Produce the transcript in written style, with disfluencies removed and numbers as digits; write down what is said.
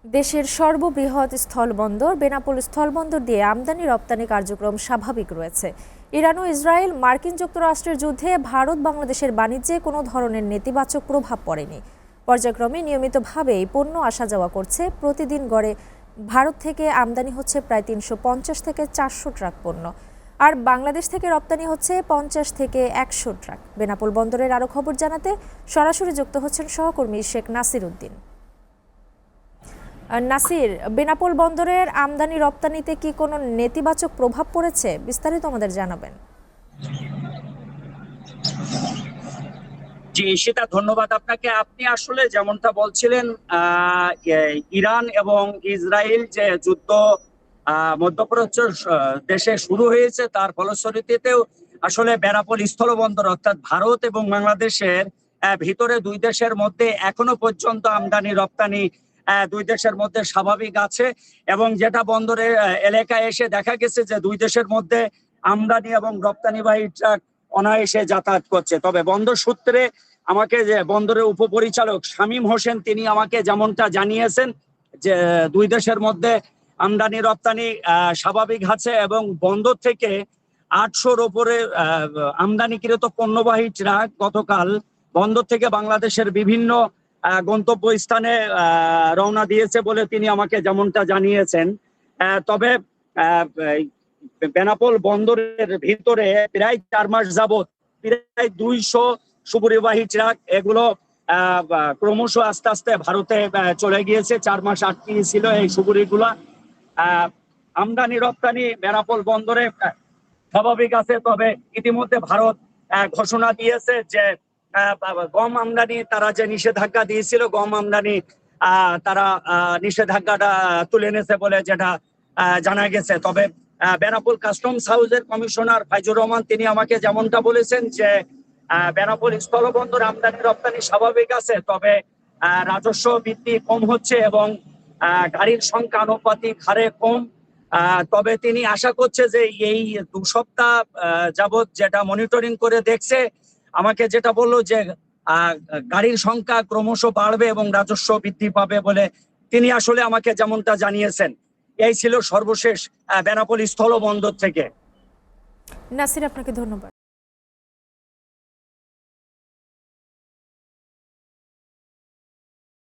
দেশের সর্ববৃহৎ স্থলবন্দর বেনাপোল স্থলবন্দর দিয়ে আমদানি রপ্তানি কার্যক্রম স্বাভাবিক রয়েছে। ইরান ও ইসরায়েল মার্কিন যুক্তরাষ্ট্রের যুদ্ধে ভারত বাংলাদেশের বাণিজ্যে কোনো ধরনের নেতিবাচক প্রভাব পড়েনি। পর্যায়ক্রমে নিয়মিতভাবেই পণ্য আসা যাওয়া করছে। প্রতিদিন গড়ে ভারত থেকে আমদানি হচ্ছে প্রায় 350 থেকে 400 ট্রাক পণ্য, আর বাংলাদেশ থেকে রপ্তানি হচ্ছে 50 থেকে 100 ট্রাক। বেনাপোল বন্দরের আরও খবর জানাতে সরাসরি যুক্ত হচ্ছেন সহকর্মী শেখ নাসির উদ্দিন। নাসির, বেনাপোল বন্দরের আমদানি রপ্তানিতে কি কোনো নেতিবাচক প্রভাব পড়েছে? বিস্তারিত আমাদের জানাবেন। জি সেটা ধন্যবাদ আপনাকে। আপনি আসলে যেমনটা বলছিলেন, ইরান এবং ইসরায়েল যে যুদ্ধ মধ্যপ্রাচ্য দেশে শুরু হয়েছে, তার ফলশ্রুতিতেও আসলে বেনাপোল স্থলবন্দর অর্থাৎ ভারত এবং বাংলাদেশের ভিতরে দুই দেশের মধ্যে এখনো পর্যন্ত আমদানি রপ্তানি দুই দেশের মধ্যে স্বাভাবিক আছে। এবং যেটা বন্দরের এলাকায় এসে দেখা গেছে যে দুই দেশের মধ্যে আমদানি এবং রপ্তানিবাহী ট্রাক অনায়াসে যাতায়াত করছে। তবে বন্দর সূত্রে আমাকে যে বন্দরের উপপরিচালক শামীম হোসেন তিনি আমাকে যেমনটা জানিয়েছেন যে দুই দেশের মধ্যে আমদানি রপ্তানি স্বাভাবিক আছে এবং বন্দর থেকে 800-র উপরে আমদানিকৃত পণ্যবাহী ট্রাক গতকাল বন্দর থেকে বাংলাদেশের বিভিন্ন গন্তব্য স্থানে রওনা দিয়েছে বলে তিনি আমাকে যেমনটা জানিয়েছেন। তবে বেনাপোল বন্দরের ভিতরে প্রায় 4 মাস যাবত প্রায় 200 সুপুরিবাহী ট্রাক এগুলো ক্রমশ আস্তে আস্তে ভারতে চলে গিয়েছে। 4 মাস আটকে ছিল এই সুপুরিগুলা। আমদানি রপ্তানি বেনাপোল বন্দরে স্বাভাবিক আছে। তবে ইতিমধ্যে ভারত ঘোষণা দিয়েছে যে গম আমদানি তারা যে নিষেধাজ্ঞা দিয়েছিল, গম আমদানি তারা নিষেধাজ্ঞাটা তুলে এনেছে বলে যেটা জানা গেছে। তবে বেনাপোল কাস্টমস হাউসের কমিশনার ফাইজুর রহমান তিনি আমাকে যেমনটা বলেছেন যে বেনাপোল স্থলবন্দর আমদানি রপ্তানি স্বাভাবিক আছে, তবে রাজস্ব বৃদ্ধি কম হচ্ছে এবং গাড়ির সংখ্যা আনুপাতিক হারে কম। তবে তিনি আশা করছে যে এই 2 সপ্তাহ যাবত যেটা মনিটরিং করে দেখছে, আমাকে যেটা বললো যে গাড়ির সংখ্যা ক্রমশ বাড়বে এবং রাজস্ব বৃদ্ধি পাবে বলে তিনি আসলে আমাকে যেমনটা জানিয়েছেন। এই ছিল সর্বশেষ বেনাপোল স্থলবন্দর থেকে। নাসির, আপনাকে ধন্যবাদ।